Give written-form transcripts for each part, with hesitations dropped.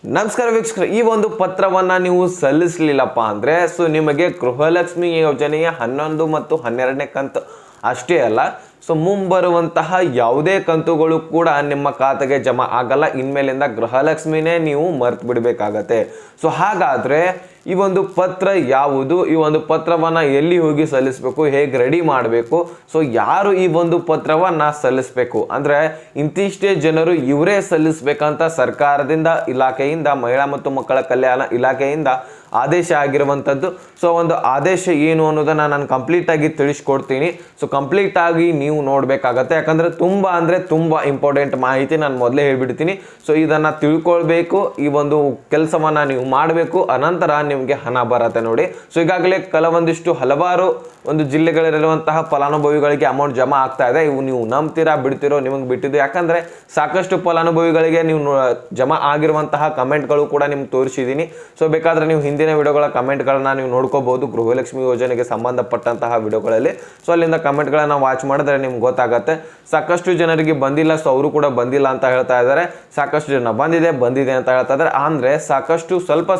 ನಮಸ್ಕಾರ ವೀಕ್ಷಕರೇ, ಈ ಒಂದು ಪತ್ರವನ್ನು ನೀವು ಸಲ್ಲಿಸಲಿಲ್ಲಪ್ಪ ಅಂದರೆ ನಿಮಗೆ ಗೃಹಲಕ್ಷ್ಮಿ ಯೋಜನೆಯ 11 ಮತ್ತು 12ನೇ ಕಂತು ಅಷ್ಟೇ ಅಲ್ಲ, ಮುಂಬರುವಂತಹ ಯಾವುದೇ ಕಂತುಗಳು ಕೂಡ ನಿಮ್ಮ ಖಾತೆಗೆ ಜಮಾ ಆಗಲ್ಲ. ಇನ್ಮೇಲಿಂದ ಗೃಹಲಕ್ಷ್ಮಿನೇ ನೀವು ಮರ್ತು ಬಿಡಬೇಕಾಗತ್ತೆ. ಹಾಗಾದರೆ ಈ ಒಂದು ಪತ್ರ ಯಾವುದು, ಈ ಒಂದು ಪತ್ರವನ್ನು ಎಲ್ಲಿ ಹೋಗಿ ಸಲ್ಲಿಸಬೇಕು, ಹೇಗೆ ರೆಡಿ ಮಾಡಬೇಕು, ಯಾರು ಈ ಒಂದು ಪತ್ರವನ್ನು ಸಲ್ಲಿಸಬೇಕು ಅಂದರೆ ಇಂತಿಷ್ಟೇ ಜನರು ಇವರೇ ಸಲ್ಲಿಸಬೇಕಂತ ಸರ್ಕಾರದಿಂದ, ಇಲಾಖೆಯಿಂದ, ಮಹಿಳಾ ಮತ್ತು ಮಕ್ಕಳ ಕಲ್ಯಾಣ ಇಲಾಖೆಯಿಂದ ಆದೇಶ ಆಗಿರುವಂಥದ್ದು. ಒಂದು ಆದೇಶ ಏನು ಅನ್ನೋದನ್ನು ನಾನು ಕಂಪ್ಲೀಟಾಗಿ ತಿಳಿಸ್ಕೊಡ್ತೀನಿ. ಕಂಪ್ಲೀಟಾಗಿ ನೀವು ನೋಡಬೇಕಾಗತ್ತೆ, ಯಾಕಂದರೆ ತುಂಬ ಇಂಪಾರ್ಟೆಂಟ್ ಮಾಹಿತಿ ನಾನು ಮೊದಲೇ ಹೇಳ್ಬಿಡ್ತೀನಿ. ಇದನ್ನು ತಿಳ್ಕೊಳ್ಬೇಕು, ಈ ಒಂದು ಕೆಲಸವನ್ನು ನೀವು ಮಾಡಬೇಕು, ಅನಂತರ ನಿಮಗೆ ಹಣ ಬರುತ್ತೆ ನೋಡಿ. ಈಗಾಗಲೇ ಹಲವಾರು ಒಂದು ಜಿಲ್ಲೆಗಳಲ್ಲಿರುವಂತಹ ಫಲಾನುಭವಿಗಳಿಗೆ ಅಮೌಂಟ್ ಜಮಾ ಆಗ್ತಾ ಇದೆ. ಇವು ನೀವು ನಂಬ್ತೀರಾ ಬಿಡ್ತಿರೋ ನಿಮಗೆ ಬಿಟ್ಟಿದ್ದು, ಯಾಕಂದರೆ ಸಾಕಷ್ಟು ಫಲಾನುಭವಿಗಳಿಗೆ ನೀವು ಜಮಾ ಆಗಿರುವಂತಹ ಕಮೆಂಟ್ಗಳು ಕೂಡ ನಿಮ್ಗೆ ತೋರಿಸಿದ್ದೀನಿ. ಬೇಕಾದರೆ ನೀವು ಹಿಂದಿನ ವಿಡಿಯೋಗಳ ಕಮೆಂಟ್ಗಳನ್ನ ನೀವು ನೋಡ್ಕೋಬಹುದು, ಗೃಹಲಕ್ಷ್ಮಿ ಯೋಜನೆಗೆ ಸಂಬಂಧಪಟ್ಟಂತಹ ವಿಡಿಯೋಗಳಲ್ಲಿ. ಅಲ್ಲಿಂದ ಕಮೆಂಟ್ಗಳನ್ನು ವಾಚ್ ಮಾಡಿದ್ರೆ ನಿಮ್ಗೆ ಗೊತ್ತಾಗುತ್ತೆ. ಸಾಕಷ್ಟು ಜನರಿಗೆ ಬಂದಿಲ್ಲ, ಅವರು ಕೂಡ ಬಂದಿಲ್ಲ ಅಂತ ಹೇಳ್ತಾ ಇದ್ದಾರೆ. ಸಾಕಷ್ಟು ಜನ ಬಂದಿದೆ ಅಂತ ಹೇಳ್ತಾ ಇದ್ದಾರೆ. ಅಂದರೆ ಸಾಕಷ್ಟು ಸ್ವಲ್ಪ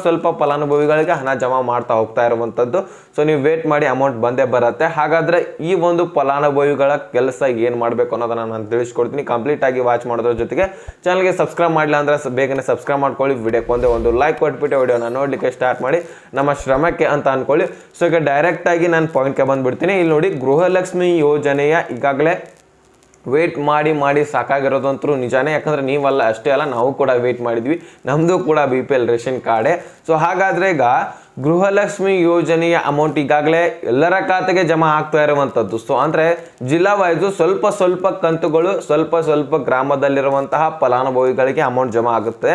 ಫಲಾನುಭವಿಗಳಿಗೆ ಹಣ ಜಮಾ ಮಾಡ್ತಾ ಹೋಗ್ತಾ ಇರುವಂಥದ್ದು. ನೀವು ವೇಟ್ ಮಾಡಿ, ಅಮೌಂಟ್ ಬಂದೇ ಬರುತ್ತೆ. ಹಾಗಾದರೆ ಈ ಒಂದು ಫಲಾನುಭವಿಗಳ ಕೆಲಸ ಏನು ಮಾಡಬೇಕು ಅನ್ನೋದನ್ನು ನಾನು ತಿಳಿಸ್ಕೊಡ್ತೀನಿ. ಕಂಪ್ಲೀಟ್ ಆಗಿ ವಾಚ್ ಮಾಡೋದ್ರ ಜೊತೆಗೆ ಚಾನಲ್ಗೆ ಸಬ್ಸ್ಕ್ರೈಬ್ ಮಾಡಿಲ್ಲ ಅಂದರೆ ಬೇಗನೆ ಸಬ್ಸ್ಕ್ರೈಬ್ ಮಾಡ್ಕೊಳ್ಳಿ. ವಿಡಿಯೋಕ್ಕೆ ಒಂದು ಲೈಕ್ ಕೊಟ್ಬಿಟ್ಟು ವಿಡಿಯೋನ ನೋಡಲಿಕ್ಕೆ ಸ್ಟಾರ್ಟ್ ಮಾಡಿ, ನಮ್ಮ ಶ್ರಮಕ್ಕೆ ಅಂತ ಅಂದ್ಕೊಳ್ಳಿ. ಈಗ ಡೈರೆಕ್ಟ್ ಆಗಿ ನಾನು ಪಾಯಿಂಟ್ಗೆ ಬಂದ್ಬಿಡ್ತೀನಿ. ಇಲ್ಲಿ ನೋಡಿ, ಗೃಹಲಕ್ಷ್ಮಿ ಯೋಜನೆಯ ಈಗಾಗಲೇ ವೇಟ್ ಮಾಡಿ ಸಾಕಾಗಿರೋದಂತರೂ ನಿಜಾನೇ. ಯಾಕಂದರೆ ನೀವಲ್ಲ ಅಷ್ಟೇ ಅಲ್ಲ, ನಾವು ಕೂಡ ವೇಟ್ ಮಾಡಿದ್ವಿ, ನಮ್ಮದು ಕೂಡ BPL ರೇಷನ್ ಕಾರ್ಡೆ. ಹಾಗಾದರೆ ಈಗ ಗೃಹಲಕ್ಷ್ಮಿ ಯೋಜನೆಯ ಅಮೌಂಟ್ ಈಗಾಗಲೇ ಎಲ್ಲರ ಖಾತೆಗೆ ಜಮಾ ಆಗ್ತಾ ಇರುವಂಥದ್ದು. ಅಂದರೆ ಜಿಲ್ಲಾ ವೈಸು ಸ್ವಲ್ಪ ಕಂತುಗಳು ಸ್ವಲ್ಪ ಗ್ರಾಮದಲ್ಲಿರುವಂತಹ ಫಲಾನುಭವಿಗಳಿಗೆ ಅಮೌಂಟ್ ಜಮಾ ಆಗುತ್ತೆ.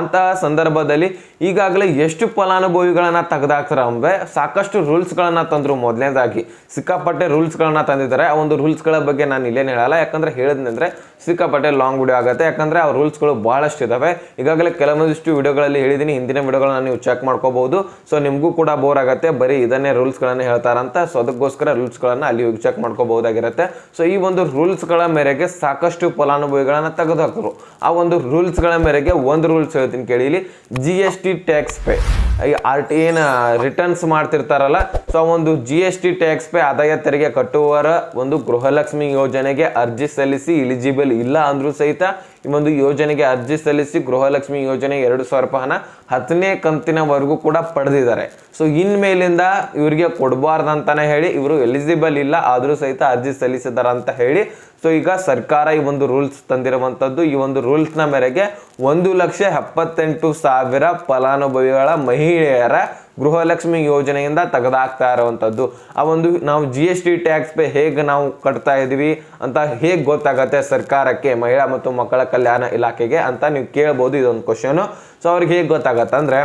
ಅಂತಹ ಸಂದರ್ಭದಲ್ಲಿ ಈಗಾಗಲೇ ಎಷ್ಟು ಫಲಾನುಭವಿಗಳನ್ನು ತೆಗೆದಾಕ್ತಾರೆ ಅಂದರೆ ಸಾಕಷ್ಟು ರೂಲ್ಸ್ಗಳನ್ನು ತಂದರು. ಮೊದಲನೇದಾಗಿ ಸಿಕ್ಕಾಪಟ್ಟೆ ರೂಲ್ಸ್ಗಳನ್ನು ತಂದಿದ್ದಾರೆ. ಆ ಒಂದು ರೂಲ್ಸ್ಗಳ ಬಗ್ಗೆ ನಾನು ಇಲ್ಲೇನು ಹೇಳಲ್ಲ, ಯಾಕಂದರೆ ಹೇಳಿದ್ನೆಂದರೆ ಸಿಕ್ಕಾಪಟ್ಟೆ ಲಾಂಗ್ ವಿಡಿಯೋ ಆಗುತ್ತೆ. ಯಾಕಂದರೆ ಆ ರೂಲ್ಸ್ಗಳು ಭಾಳಷ್ಟು ಇದ್ದಾವೆ. ಈಗಾಗಲೇ ಕೆಲವೊಂದಿಷ್ಟು ವಿಡಿಯೋಗಳಲ್ಲಿ ಹೇಳಿದ್ದೀನಿ, ಹಿಂದಿನ ವಿಡಿಯೋಗಳನ್ನ ನೀವು ಚೆಕ್ ಮಾಡ್ಕೋಬಹುದು. ನಿಮಗೂ ಕೂಡ ಬೋರ್ ಆಗುತ್ತೆ, ಬರೀ ಇದನ್ನೇ ರೂಲ್ಸ್ಗಳನ್ನು ಹೇಳ್ತಾರಂತ. ಅದಕ್ಕೋಸ್ಕರ ರೂಲ್ಸ್ಗಳನ್ನು ಅಲ್ಲಿ ಹೋಗಿ ಚೆಕ್ ಮಾಡ್ಕೋಬಹುದಾಗಿರುತ್ತೆ. ಈ ಒಂದು ರೂಲ್ಸ್ಗಳ ಮೇರೆಗೆ ಸಾಕಷ್ಟು ಫಲಾನುಭವಿಗಳನ್ನು ತೆಗೆದುಹಾಕರು. ಆ ಒಂದು ರೂಲ್ಸ್ಗಳ ಮೇರೆಗೆ ಒಂದು ರೂಲ್ಸ್ ಹೇಳ್ತೀನಿ ಕೇಳಿ. ಇಲ್ಲಿ GST ಟ್ಯಾಕ್ಸ್ ಪೇ, ಏನು ರಿಟರ್ನ್ಸ್ ಮಾಡ್ತಿರ್ತಾರಲ್ಲ, ಒಂದು GST ಟ್ಯಾಕ್ಸ್ ಪೇ ಆದಾಯ ತೆರಿಗೆ ಕಟ್ಟುವವರ ಒಂದು ಗೃಹಲಕ್ಷ್ಮಿ ಯೋಜನೆಗೆ ಅರ್ಜಿ ಸಲ್ಲಿಸಿ ಎಲಿಜಿಬಲ್ ಇಲ್ಲ ಅಂದ್ರೂ ಸಹಿತ ಈ ಒಂದು ಯೋಜನೆಗೆ ಅರ್ಜಿ ಸಲ್ಲಿಸಿ ಗೃಹಲಕ್ಷ್ಮಿ ಯೋಜನೆ 2,000 ರೂಪಾಯಿ ಹಣ 10ನೇ ಕಂತಿನವರೆಗೂ ಕೂಡ ಪಡೆದಿದ್ದಾರೆ. ಇನ್ಮೇಲಿಂದ ಇವರಿಗೆ ಕೊಡಬಾರ್ದಂತಾನೆ ಹೇಳಿ, ಇವರು ಎಲಿಜಿಬಲ್ ಇಲ್ಲ ಆದರೂ ಸಹಿತ ಅರ್ಜಿ ಸಲ್ಲಿಸಿದಾರ ಅಂತ ಹೇಳಿ ಈಗ ಸರ್ಕಾರ ಈ ಒಂದು ರೂಲ್ಸ್ ತಂದಿರುವಂಥದ್ದು. ಈ ಒಂದು ರೂಲ್ಸ್ನ ಮೇರೆಗೆ 1,78,000 ಫಲಾನುಭವಿಗಳ ಮಹಿಳೆಯರ ಗೃಹಲಕ್ಷ್ಮಿ ಯೋಜನೆಯಿಂದ ತೆಗೆದಾಕ್ತಾ ಇರುವಂಥದ್ದು. ಆ ಒಂದು ನಾವು GST ಟ್ಯಾಕ್ಸ್ ಪೇ ಹೇಗೆ ನಾವು ಕಟ್ತಾ ಇದ್ದೀವಿ ಅಂತ ಹೇಗೆ ಗೊತ್ತಾಗತ್ತೆ ಸರ್ಕಾರಕ್ಕೆ, ಮಹಿಳಾ ಮತ್ತು ಮಕ್ಕಳ ಕಲ್ಯಾಣ ಇಲಾಖೆಗೆ ಅಂತ ನೀವು ಕೇಳ್ಬೋದು. ಇದೊಂದು ಕ್ವಶನು. ಅವ್ರಿಗೆ ಹೇಗೆ ಗೊತ್ತಾಗತ್ತೆ ಅಂದರೆ,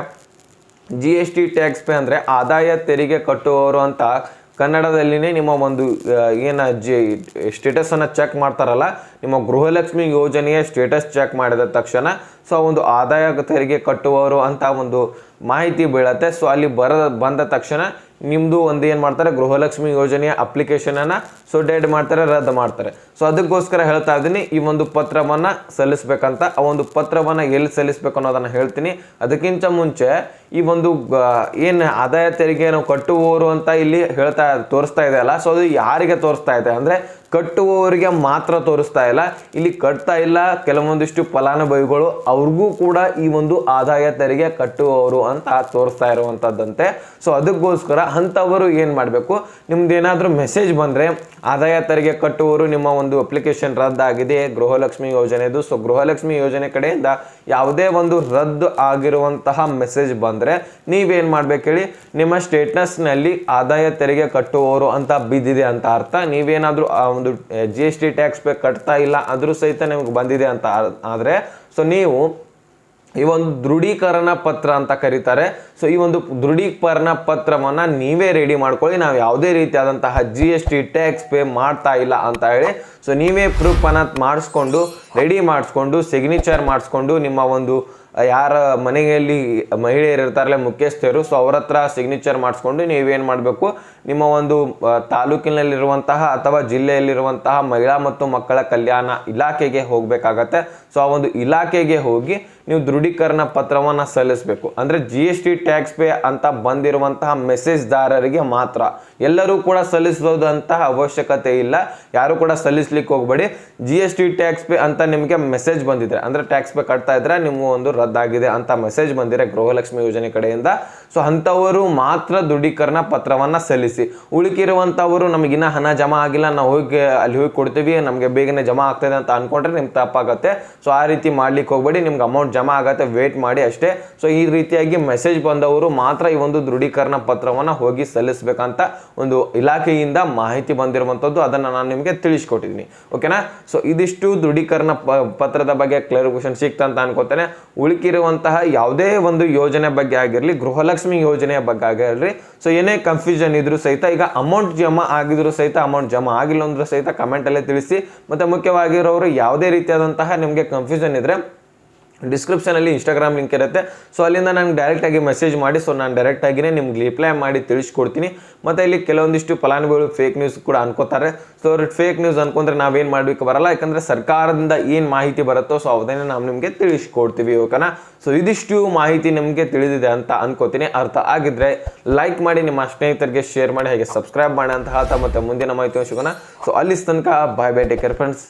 GST ಟ್ಯಾಕ್ಸ್ ಪೇ ಅಂದರೆ ಆದಾಯ ತೆರಿಗೆ ಕಟ್ಟುವವರು ಅಂತ ಕನ್ನಡದಲ್ಲಿನೇ ನಿಮ್ಮ ಒಂದು ಏನು ಸ್ಟೇಟಸನ್ನು ಚೆಕ್ ಮಾಡ್ತಾರಲ್ಲ, ನಿಮ್ಮ ಗೃಹಲಕ್ಷ್ಮಿ ಯೋಜನೆಯ ಸ್ಟೇಟಸ್ ಚೆಕ್ ಮಾಡಿದ ತಕ್ಷಣ ಒಂದು ಆದಾಯ ತೆರಿಗೆ ಕಟ್ಟುವವರು ಅಂತ ಒಂದು ಮಾಹಿತಿ ಬೀಳತ್ತೆ. ಅಲ್ಲಿ ಬಂದ ತಕ್ಷಣ ನಿಮ್ಮದು ಒಂದು ಏನು ಮಾಡ್ತಾರೆ, ಗೃಹಲಕ್ಷ್ಮಿ ಯೋಜನೆಯ ಅಪ್ಲಿಕೇಶನನ್ನು ಡೆಡ್ ಮಾಡ್ತಾರೆ, ರದ್ದು ಮಾಡ್ತಾರೆ. ಅದಕ್ಕೋಸ್ಕರ ಹೇಳ್ತಾ ಇದ್ದೀನಿ, ಈ ಒಂದು ಪತ್ರವನ್ನು ಸಲ್ಲಿಸಬೇಕಂತ. ಆ ಒಂದು ಪತ್ರವನ್ನು ಎಲ್ಲಿ ಸಲ್ಲಿಸಬೇಕು ಅನ್ನೋದನ್ನು ಹೇಳ್ತೀನಿ. ಅದಕ್ಕಿಂತ ಮುಂಚೆ ಈ ಒಂದು ಏನು ಆದಾಯ ತೆರಿಗೆಯನ್ನು ಕಟ್ಟುವವರು ಅಂತ ಇಲ್ಲಿ ತೋರಿಸ್ತಾ ಇದೆ ಅಲ್ಲ, ಅದು ಯಾರಿಗೆ ತೋರಿಸ್ತಾ ಇದೆ ಅಂದರೆ ಕಟ್ಟುವವರಿಗೆ ಮಾತ್ರ ತೋರಿಸ್ತಾ ಇಲ್ಲ. ಇಲ್ಲಿ ಕಟ್ತಾ ಇಲ್ಲ ಕೆಲವೊಂದಿಷ್ಟು ಫಲಾನುಭವಿಗಳು, ಅವ್ರಿಗೂ ಕೂಡ ಈ ಒಂದು ಆದಾಯ ತೆರಿಗೆ ಕಟ್ಟುವವರು ಅಂತ ತೋರಿಸ್ತಾ ಇರುವಂಥದ್ದಂತೆ. ಅದಕ್ಕೋಸ್ಕರ ಅಂಥವರು ಏನು ಮಾಡಬೇಕು, ನಿಮ್ದು ಏನಾದರೂ ಮೆಸೇಜ್ ಬಂದರೆ ಆದಾಯ ತೆರಿಗೆ ಕಟ್ಟುವವರು ನಿಮ್ಮ ಒಂದು ಅಪ್ಲಿಕೇಶನ್ ರದ್ದಾಗಿದೆ ಗೃಹಲಕ್ಷ್ಮಿ ಯೋಜನೆದು, ಗೃಹಲಕ್ಷ್ಮಿ ಯೋಜನೆ ಕಡೆಯಿಂದ ಯಾವುದೇ ಒಂದು ರದ್ದು ಆಗಿರುವಂತಹ ಮೆಸೇಜ್ ಬಂದರೆ ನೀವೇನು ಮಾಡ್ಬೇಕು ಹೇಳಿ, ನಿಮ್ಮ ಸ್ಟೇಟಸ್ನಲ್ಲಿ ಆದಾಯ ತೆರಿಗೆ ಕಟ್ಟುವವರು ಅಂತ ಬಿದ್ದಿದೆ ಅಂತ ಅರ್ಥ. ನೀವೇನಾದರೂ ಆ ಒಂದು GST ಟ್ಯಾಕ್ಸ್ ಪೇ ಕಟ್ತಾ ಇಲ್ಲ ಆದರೂ ಸಹಿತ ನಿಮ್ಗೆ ಬಂದಿದೆ ಅಂತ ಆದರೆ ನೀವು ಈ ಒಂದು ದೃಢೀಕರಣ ಪತ್ರ ಅಂತ ಕರೀತಾರೆ. ಈ ಒಂದು ದೃಢೀಕರಣ ಪತ್ರವನ್ನು ನೀವೇ ರೆಡಿ ಮಾಡ್ಕೊಳ್ಳಿ. ನಾವು ಯಾವುದೇ ರೀತಿಯಾದಂತಹ GST ಟ್ಯಾಕ್ಸ್ ಪೇ ಮಾಡ್ತಾ ಇಲ್ಲ ಅಂತ ಹೇಳಿ ನೀವೇ ಪ್ರೂಫನ್ನು ಮಾಡಿಸ್ಕೊಂಡು ರೆಡಿ ಮಾಡಿಸ್ಕೊಂಡು ಸಿಗ್ನೇಚರ್ ಮಾಡಿಸ್ಕೊಂಡು ನಿಮ್ಮ ಒಂದು ಯಾರ ಮನೆಯಲ್ಲಿ ಮಹಿಳೆಯರು ಇರ್ತಾರಲ್ಲ ಮುಖ್ಯಸ್ಥರು, ಅವ್ರ ಹತ್ರ ಸಿಗ್ನೇಚರ್ ಮಾಡಿಸ್ಕೊಂಡು ನೀವೇನು ಮಾಡಬೇಕು, ನಿಮ್ಮ ಒಂದು ತಾಲೂಕಿನಲ್ಲಿರುವಂತಹ ಅಥವಾ ಜಿಲ್ಲೆಯಲ್ಲಿರುವಂತಹ ಮಹಿಳಾ ಮತ್ತು ಮಕ್ಕಳ ಕಲ್ಯಾಣ ಇಲಾಖೆಗೆ ಹೋಗಬೇಕಾಗತ್ತೆ. ಆ ಒಂದು ಇಲಾಖೆಗೆ ಹೋಗಿ ನೀವು ದೃಢೀಕರಣ ಪತ್ರವನ್ನು ಸಲ್ಲಿಸಬೇಕು. ಅಂದರೆ GST ಟ್ಯಾಕ್ಸ್ ಪೇ ಅಂತ ಬಂದಿರುವಂತಹ ಮೆಸೇಜ್ದಾರರಿಗೆ ಮಾತ್ರ, ಎಲ್ಲರೂ ಕೂಡ ಸಲ್ಲಿಸೋದಂತಹ ಅವಶ್ಯಕತೆ ಇಲ್ಲ. ಯಾರು ಕೂಡ ಸಲ್ಲಿಸ್ಲಿಕ್ಕೆ ಹೋಗಬೇಡಿ. GST ಟ್ಯಾಕ್ಸ್ ಪೇ ಅಂತ ನಿಮಗೆ ಮೆಸೇಜ್ ಬಂದಿದ್ರೆ, ಅಂದರೆ ಟ್ಯಾಕ್ಸ್ ಪೇ ಕಟ್ತಾ ಇದ್ರೆ ನಿಮ್ಗೆ ಒಂದು ರದ್ದಾಗಿದೆ ಅಂತ ಮೆಸೇಜ್ ಬಂದಿದೆ ಗೃಹಲಕ್ಷ್ಮಿ ಯೋಜನೆ ಕಡೆಯಿಂದ. ಸೊ ಅಂಥವರು ಮಾತ್ರ ದೃಢೀಕರಣ ಪತ್ರವನ್ನು ಸಲ್ಲಿಸಿ. ಉಳಿಕಿರುವಂಥವರು ನಮಗಿನ್ನ ಹಣ ಜಮಾ ಆಗಿಲ್ಲ, ನಾವು ಅಲ್ಲಿ ಹೋಗಿ ಕೊಡ್ತೀವಿ, ನಮಗೆ ಬೇಗನೆ ಜಮಾ ಆಗ್ತದೆ ಅಂತ ಅನ್ಕೊಂಡ್ರೆ ನಿಮ್ಗೆ ತಪ್ಪಾಗುತ್ತೆ. ಸೊ ಆ ರೀತಿ ಮಾಡ್ಲಿಕ್ಕೆ ಹೋಗಬೇಡಿ, ನಿಮ್ಗೆ ಅಮೌಂಟ್ ಜಮಾ ಆಗತ್ತೆ, ವೇಟ್ ಮಾಡಿ ಅಷ್ಟೇ. ಸೊ ಈ ರೀತಿಯಾಗಿ ಮೆಸೇಜ್ ಬಂದವರು ಮಾತ್ರ ಈ ಒಂದು ದೃಢೀಕರಣ ಪತ್ರವನ್ನು ಹೋಗಿ ಸಲ್ಲಿಸಬೇಕಂತ ಒಂದು ಇಲಾಖೆಯಿಂದ ಮಾಹಿತಿ ಬಂದಿರುವಂಥದ್ದು, ಅದನ್ನು ನಾನು ನಿಮಗೆ ತಿಳಿಸ್ಕೊಟ್ಟಿದ್ದೀನಿ. ಓಕೆನಾ? ಸೊ ಇದಿಷ್ಟು ದೃಢೀಕರಣ ಪತ್ರದ ಬಗ್ಗೆ ಕ್ಲಾರಿಫಿಕೇಶನ್ ಸಿಕ್ತ ಅಂತ ಅನ್ಕೋತೇನೆ. ಉಳಿಕಿರುವಂತಹ ಯಾವುದೇ ಒಂದು ಯೋಜನೆ ಬಗ್ಗೆ ಆಗಿರಲಿ, ಗೃಹಲಕ್ಷ್ಮಿ ಯೋಜನೆಯ ಬಗ್ಗೆ ಆಗಿರಲಿ, ಸೊ ಏನೇ ಕನ್ಫ್ಯೂಷನ್ ಇದ್ರೂ ಸಹಿತ, ಈಗ ಅಮೌಂಟ್ ಜಮಾ ಆಗಿದ್ರು ಸಹಿತ, ಅಮೌಂಟ್ ಜಮಾ ಆಗಿಲ್ಲ ಅಂದ್ರೂ ಸಹಿತ ಕಮೆಂಟಲ್ಲೇ ತಿಳಿಸಿ. ಮತ್ತು ಮುಖ್ಯವಾಗಿರೋರು ಯಾವುದೇ ರೀತಿಯಾದಂತಹ ನಿಮಗೆ ಕನ್ಫ್ಯೂಷನ್ ಇದ್ದರೆ ಡಿಸ್ಕ್ರಿಪ್ಷನಲ್ಲಿ ಇನ್ಸ್ಟಾಗ್ರಾಮ್ ಲಿಂಕ್ ಇರುತ್ತೆ. ಸೊ ಅಲ್ಲಿಂದ ನನಗೆ ಡೈರೆಕ್ಟಾಗಿ ಮೆಸೇಜ್ ಮಾಡಿ. ಸೊ ನಾನು ಡೈರೆಕ್ಟಾಗಿಯೇ ನಿಮ್ಗೆ ರಿಪ್ಲೈ ಮಾಡಿ ತಿಳಿಸ್ಕೊಡ್ತೀನಿ. ಮತ್ತು ಇಲ್ಲಿ ಕೆಲವೊಂದಿಷ್ಟು ಫಲಾನುಭವಿಗಳು ಫೇಕ್ ನ್ಯೂಸ್ ಕೂಡ ಅನ್ಕೋತಾರೆ. ಸೊ ಅವ್ರು ಫೇಕ್ ನ್ಯೂಸ್ ಅನ್ಕೊಂಡ್ರೆ ನಾವೇನು ಮಾಡಬೇಕು ಬರಲ್ಲ, ಯಾಕಂದರೆ ಸರ್ಕಾರದಿಂದ ಏನು ಮಾಹಿತಿ ಬರುತ್ತೋ ಸೊ ಅದನ್ನೇ ನಾವು ನಿಮಗೆ ತಿಳಿಸ್ಕೊಡ್ತೀವಿ. ಓಕೆನಾ? ಸೊ ಇದಿಷ್ಟು ಮಾಹಿತಿ ನಿಮಗೆ ತಿಳಿದಿದೆ ಅಂತ ಅನ್ಕೋತೀನಿ. ಅರ್ಥ ಆಗಿದ್ರೆ ಲೈಕ್ ಮಾಡಿ, ನಿಮ್ಮ ಸ್ನೇಹಿತರಿಗೆ ಶೇರ್ ಮಾಡಿ, ಹಾಗೆ ಸಬ್ಸ್ಕ್ರೈಬ್ ಮಾಡಿ ಅಂತ ಹೇಳ್ತಾ ಮತ್ತೆ ಮುಂದಿನ ಮಾಹಿತಿ ಸಿಗೋಣ. ಸೊ ಅಲ್ಲಿ ತನಕ ಬಾಯ್ ಬಾಯ್, ಟೇಕ್ ಕೇರ್ ಫ್ರೆಂಡ್ಸ್.